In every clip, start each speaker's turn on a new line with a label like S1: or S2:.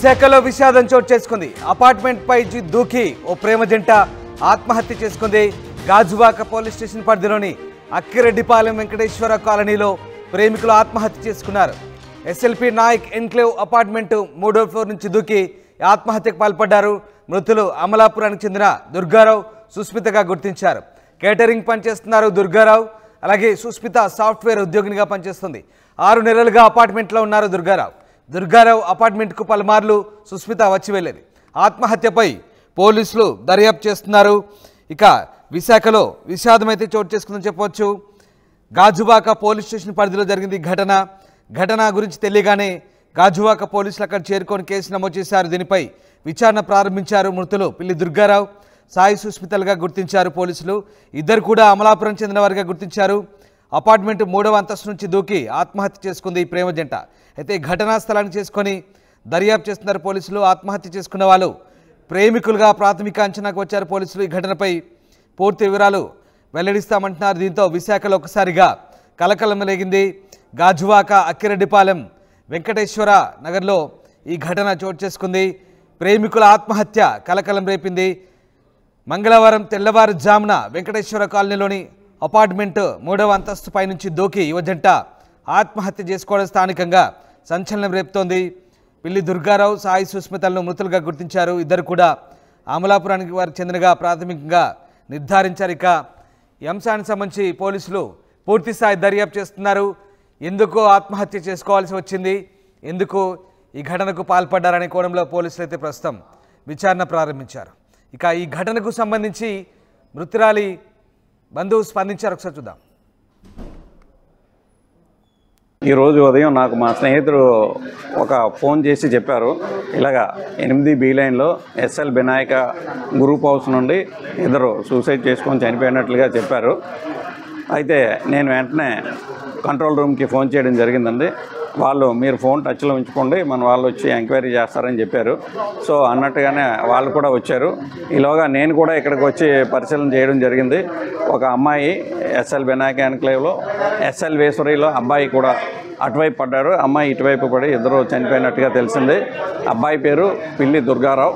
S1: విశాఖలో విషాదం చోటు చేసుకుంది. అపార్ట్మెంట్ పై దూకి ఓ ప్రేమ జంట ఆత్మహత్య చేసుకుంది. గాజువాక పోలీస్ స్టేషన్ పరిధిలోని అక్కిరెడ్డిపాలెం వెంకటేశ్వర కాలనీలో ప్రేమికులు ఆత్మహత్య చేసుకున్నారు. ఎస్ఎల్పి నాయక్ ఎన్క్లేవ్ అపార్ట్మెంట్ 3వ ఫ్లోర్ నుంచి దూకి ఆత్మహత్యకు పాల్పడ్డారు. మృతులు అమలాపురానికి చెందిన దుర్గారావు, సుస్మితగా గుర్తించారు. కేటరింగ్ పనిచేస్తున్నారు దుర్గారావు. అలాగే సుస్మిత సాఫ్ట్వేర్ ఉద్యోగినిగా పనిచేస్తుంది. 6 నెలలుగా అపార్ట్మెంట్లో ఉన్నారు దుర్గారావు అపార్ట్మెంట్కు పలుమార్లు సుస్మిత వచ్చి వెళ్ళేది. ఆత్మహత్యపై పోలీసులు దర్యాప్తు చేస్తున్నారు. ఇక విశాఖలో విషాదమైతే చోటు చేసుకుందని చెప్పవచ్చు. గాజువాక పోలీస్ స్టేషన్ పరిధిలో జరిగింది ఘటన గురించి తెలియగానే గాజువాక పోలీసులు అక్కడ చేరుకొని కేసు నమోదు చేశారు. దీనిపై విచారణ ప్రారంభించారు. మృతులు పిల్లి దుర్గారావు, సాయి సుస్మితలుగా గుర్తించారు పోలీసులు. ఇద్దరు కూడా అమలాపురం చెందిన వారిగా గుర్తించారు. అపార్ట్మెంట్ 3వ అంతస్తు నుంచి దూకి ఆత్మహత్య చేసుకుంది ఈ ప్రేమ జంట. అయితే ఘటనా స్థలాన్ని చేసుకొని దర్యాప్తు చేస్తున్నారు పోలీసులు. ఆత్మహత్య చేసుకున్న వాళ్ళు ప్రేమికులుగా ప్రాథమిక అంచనాకు వచ్చారు పోలీసులు. ఈ ఘటనపై పూర్తి వివరాలు వెల్లడిస్తామంటున్నారు. దీంతో విశాఖలో ఒకసారిగా కలకలం రేగింది. గాజువాక అక్కిరెడ్డిపాలెం వెంకటేశ్వర నగర్లో ఈ ఘటన చోటు చేసుకుంది. ప్రేమికుల ఆత్మహత్య కలకలం రేపింది. మంగళవారం తెల్లవారుజామున వెంకటేశ్వర కాలనీలోని అపార్ట్మెంట్ 3వ అంతస్తు పైనుంచి దూకి యువజంట ఆత్మహత్య చేసుకోవడం స్థానికంగా సంచలనం రేపుతోంది. పిల్లి దుర్గారావు, సాయి సుస్మితలను మృతులుగా గుర్తించారు. ఇద్దరు కూడా అమలాపురానికి వారికి చెందినగా ప్రాథమికంగా నిర్ధారించారు. ఇక ఈ అంశానికి సంబంధించి పోలీసులు పూర్తిస్థాయి దర్యాప్తు చేస్తున్నారు. ఎందుకు ఆత్మహత్య చేసుకోవాల్సి వచ్చింది, ఎందుకు ఈ ఘటనకు పాల్పడ్డారనే కోణంలో పోలీసులు అయితే ప్రస్తుతం విచారణ ప్రారంభించారు. ఇక ఈ ఘటనకు సంబంధించి మృతురాలి బంధువు స్పందించారు. ఒకసారి చూద్దాం.
S2: ఈరోజు ఉదయం నాకు మా స్నేహితుడు ఒక ఫోన్ చేసి చెప్పారు, ఇలాగా 8B లైన్లో ఎస్ఎల్ వినాయక గ్రూప్ హౌస్ నుండి ఇద్దరు సూసైడ్ చేసుకొని చనిపోయినట్లుగా చెప్పారు. అయితే నేను వెంటనే కంట్రోల్ రూమ్కి ఫోన్ చేయడం జరిగిందండి. వాళ్ళు మీరు ఫోన్ టచ్లో ఉంచుకోండి, మన వాళ్ళు వచ్చి ఎంక్వైరీ చేస్తారని చెప్పారు. సో అన్నట్టుగానే వాళ్ళు కూడా వచ్చారు. ఈలోగా నేను కూడా ఇక్కడికి వచ్చి పరిశీలన చేయడం జరిగింది. ఒక అమ్మాయి ఎస్ఎల్ వినాయక ఎన్క్లేవ్లో, ఎస్ఎల్ వేసరిలో అబ్బాయి కూడా అటువైపు పడ్డారు. అమ్మాయి ఇటువైపు పడి ఇద్దరు చనిపోయినట్టుగా తెలిసింది. అబ్బాయి పేరు పిల్లి దుర్గారావు,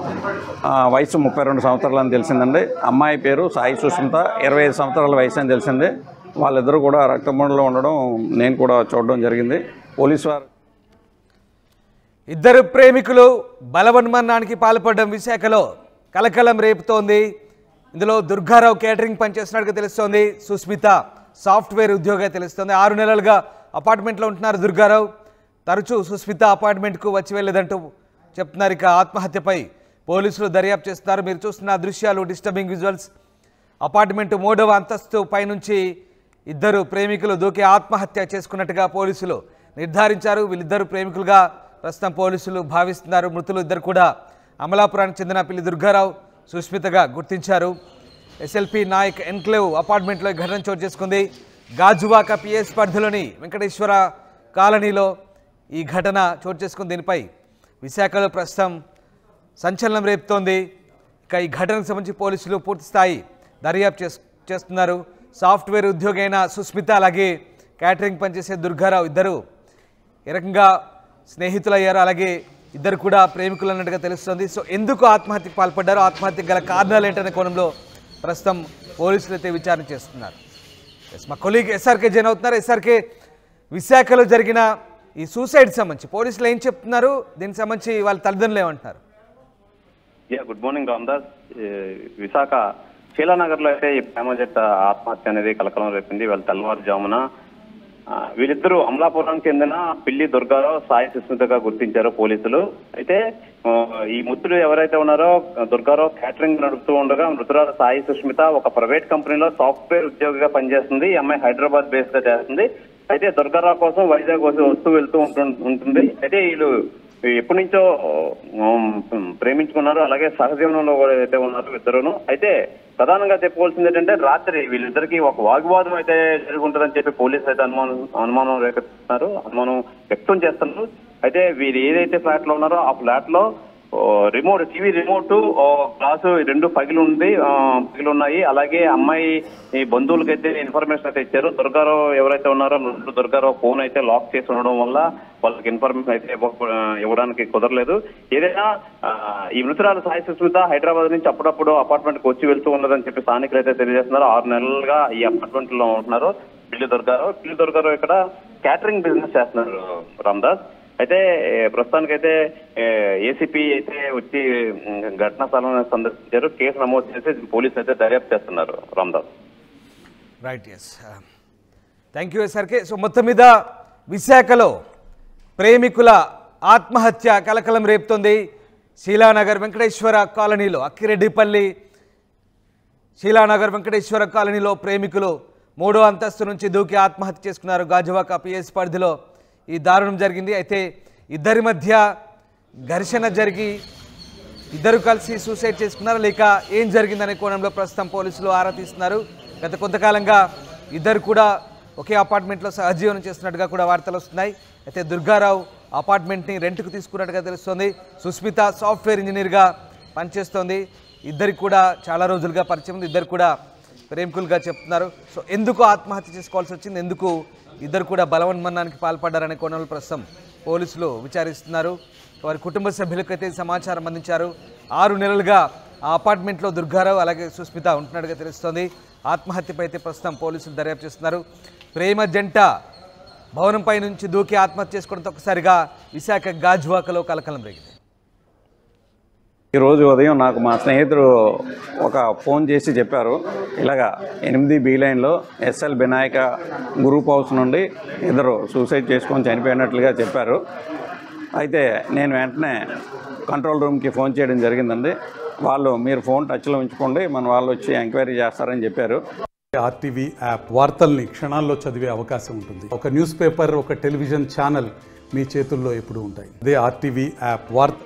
S2: వయసు 32 సంవత్సరాలు అని తెలిసిందండి. అమ్మాయి పేరు సాయి సుస్మిత, 25 సంవత్సరాల వయసు అని తెలిసింది. వాళ్ళిద్దరూ కూడా రక్తమండలో ఉండడం నేను కూడా చూడడం జరిగింది. పోలీసు వారు
S1: ఇద్దరు ప్రేమికులు బలవన్మరణానికి పాల్పడడం విశాఖలో కలకలం రేపుతోంది. ఇందులో దుర్గారావు కేటరింగ్ పనిచేస్తున్నట్టుగా తెలుస్తోంది. సుస్మిత సాఫ్ట్వేర్ ఉద్యోగిగా తెలుస్తోంది. 6 నెలలుగా అపార్ట్మెంట్లో ఉంటున్నారు దుర్గారావు. తరచూ సుస్మిత అపార్ట్మెంట్కు వచ్చి వెళ్ళేదంటూ చెప్తున్నారు. ఇక ఆత్మహత్యపై పోలీసులు దర్యాప్తు చేస్తున్నారు. మీరు చూస్తున్న దృశ్యాలు డిస్టర్బింగ్ విజువల్స్. అపార్ట్మెంట్ 3వ అంతస్తు పైనుంచి ఇద్దరు ప్రేమికులు దూకి ఆత్మహత్య చేసుకున్నట్టుగా పోలీసులు నిర్ధారించారు. వీళ్ళిద్దరు ప్రేమికులుగా ప్రస్తుతం పోలీసులు భావిస్తున్నారు. మృతులు ఇద్దరు కూడా అమలాపురానికి చెందిన పిల్లి దుర్గారావు, సుస్మితగా గుర్తించారు. ఎస్ఎల్పి నాయక్ ఎన్క్లేవ్ అపార్ట్మెంట్లో ఘటన చోటు చేసుకుంది. గాజువాక పిఎస్ పరిధిలోని వెంకటేశ్వర కాలనీలో ఈ ఘటన చోటు చేసుకుంది. దీనిపై విశాఖలో ప్రస్తుతం సంచలనం రేపుతోంది. ఇక ఈ ఘటనకు సంబంధించి పోలీసులు పూర్తిస్థాయి దర్యాప్తు చేస్తున్నారు. సాఫ్ట్వేర్ ఉద్యోగి అయిన సుస్మిత, అలాగే క్యాటరింగ్ పనిచేసే దుర్గారావు ఇద్దరు ఏ రకంగా స్నేహితులయ్యారు, అలాగే ఇద్దరు కూడా ప్రేమికులు అన్నట్టుగా తెలుస్తుంది. సో ఎందుకు ఆత్మహత్యకు పాల్పడ్డారో, ఆత్మహత్యకు గల కారణాలు ఏంటనే కోణంలో ప్రస్తుతం పోలీసులు అయితే విచారణ చేస్తున్నారు. మా కొలీగ్ ఎస్ఆర్కే జాయిన్ అవుతున్నారు. ఎస్ఆర్కే, విశాఖలో జరిగిన ఈ సూసైడ్ సంబంధించి పోలీసులు ఏం చెప్తున్నారు, దీనికి సంబంధించి వాళ్ళ తల్లిదండ్రులు ఏమంటున్నారు?
S3: Good morning Ramdas. విశాఖ శీలానగర్ లో అయితే ఈ ప్రేమ జంట ఆత్మహత్య అనేది కలకలం రేపింది. వాళ్ళ తెల్లవారుజామున వీళ్ళిద్దరూ అమలాపురానికి చెందిన పిల్లి దుర్గారావు, సాయి సుస్మితగా గుర్తించారు పోలీసులు. అయితే ఈ మృతులు ఎవరైతే ఉన్నారో దుర్గారావు క్యాటరింగ్ నడుపుతూ ఉండగా, మృతురాలు సాయి సుస్మిత ఒక ప్రైవేట్ కంపెనీలో సాఫ్ట్వేర్ ఉద్యోగిగా పనిచేస్తుంది. ఈ అమ్మాయి హైదరాబాద్ బేస్ గా చేస్తుంది. అయితే దుర్గారావు కోసం వైజాగ్ వస్తూ వెళ్తూ ఉంటుంది. అయితే వీళ్ళు ఎప్పటి నుంచో ప్రేమించుకున్నారు, అలాగే సహజీవనంలో కూడా అయితే ఉన్నారు ఇద్దరును. అయితే ప్రధానంగా చెప్పుకోవాల్సింది ఏంటంటే రాత్రి వీళ్ళిద్దరికి ఒక వాగ్వాదం అయితే జరుగుంటుందని చెప్పి పోలీసులు అయితే అనుమానం వ్యక్తం చేస్తున్నారు. అయితే వీరు ఏదైతే ఫ్లాట్ లో ఉన్నారో ఆ ఫ్లాట్ లో టీవీ రిమోట్ గ్లాసు రెండు పగిలి ఉన్నాయి. అలాగే అమ్మాయి ఈ బంధువులకైతే ఇన్ఫర్మేషన్ అయితే ఇచ్చారు. దుర్గారావు ఎవరైతే ఉన్నారో దుర్గారావు ఫోన్ అయితే లాక్ చేసి ఉండడం వల్ల వాళ్ళకి ఇన్ఫర్మేషన్ అయితే ఇవ్వడానికి కుదరలేదు. ఏదైనా ఈ మృతురాలు సాయి సుస్మిత హైదరాబాద్ నుంచి అప్పుడప్పుడు అపార్ట్మెంట్ కి వచ్చి వెళ్తూ ఉన్నదని చెప్పి స్థానికులు అయితే తెలియజేస్తున్నారు. 6 నెలలుగా ఈ అపార్ట్మెంట్ లో ఉంటున్నారు పిల్లి దుర్గారావు ఇక్కడ క్యాటరింగ్ బిజినెస్ చేస్తున్నారు రామదాస్. అయితే ప్రస్తుతానికైతే ఏసీపీ అయితే వచ్చి ఘటనా స్థలాన్ని సందర్శించారు. కేసు నమోదు చేసి పోలీసులు అయితే దర్యాప్తు చేస్తున్నారు Ramdas.
S1: Right, yes, thank you SRK. So మొత్తం మీద విశాఖలో ప్రేమికుల ఆత్మహత్య కలకలం రేపుతోంది. శీలానగర్ వెంకటేశ్వర కాలనీలో అక్కిరెడ్డిపల్లి శీలానగర్ వెంకటేశ్వర కాలనీలో ప్రేమికులు 3వ అంతస్తు నుంచి దూకి ఆత్మహత్య చేసుకున్నారు. గాజువాక పిఎస్ పరిధిలో ఈ దారుణం జరిగింది. అయితే ఇద్దరి మధ్య ఘర్షణ జరిగి ఇద్దరు కలిసి సూసైడ్ చేసుకున్నారు, లేక ఏం జరిగిందనే కోణంలో ప్రస్తుతం పోలీసులు ఆరా తీస్తున్నారు. గత కొంతకాలంగా ఇద్దరు కూడా ఒకే అపార్ట్మెంట్లో సహజీవనం చేస్తున్నట్టుగా కూడా వార్తలు వస్తున్నాయి. అయితే దుర్గారావు అపార్ట్మెంట్ని రెంట్కు తీసుకున్నట్టుగా తెలుస్తోంది. సుస్మిత సాఫ్ట్వేర్ ఇంజనీర్గా పనిచేస్తోంది. ఇద్దరికి కూడా చాలా రోజులుగా పరిచయం ఉంది. ఇద్దరు కూడా ప్రేమికులుగా చెప్తున్నారు. సో ఎందుకు ఆత్మహత్య చేసుకోవాల్సి వచ్చింది, ఎందుకు ఇద్దరు కూడా బలవన్మరణానికి పాల్పడ్డారనే కోణంలో ప్రస్తుతం పోలీసులు విచారిస్తున్నారు. వారి కుటుంబ సభ్యులకైతే సమాచారం అందించారు. 6 నెలలుగా ఆ అపార్ట్మెంట్లో దుర్గారావు అలాగే సుస్మిత ఉంటున్నట్టుగా తెలుస్తోంది. ఆత్మహత్యపై అయితే ప్రస్తుతం పోలీసులు దర్యాప్తు చేస్తున్నారు. ప్రేమ జంట భవనంపై నుంచి దూకి ఆత్మహత్య చేసుకోవడంతో ఒకసారిగా విశాఖ గాజువాకలో కలకలం రేగింది.
S2: ఈరోజు ఉదయం నాకు మా స్నేహితుడు ఒక ఫోన్ చేసి చెప్పారు, ఇలాగా 8B లైన్లో ఎస్ఎల్ వినాయక గ్రూప్ హౌస్ నుండి ఇద్దరు సూసైడ్ చేసుకొని చనిపోయినట్లుగా చెప్పారు. అయితే నేను వెంటనే కంట్రోల్ రూమ్కి ఫోన్ చేయడం జరిగిందండి. వాళ్ళు మీరు ఫోన్ టచ్లో ఉంచుకోండి, మన వాళ్ళు వచ్చి ఎంక్వైరీ చేస్తారని చెప్పారు.
S4: ఆర్టీవీ యాప్ వార్తల్ని క్షణాల్లో చదివే అవకాశం ఉంటుంది. ఒక న్యూస్ పేపర్, ఒక టెలివిజన్ ఛానల్ మీ చేతుల్లో ఎప్పుడూ ఉంటాయి. అదే ఆర్టీవీ యాప్ వార్త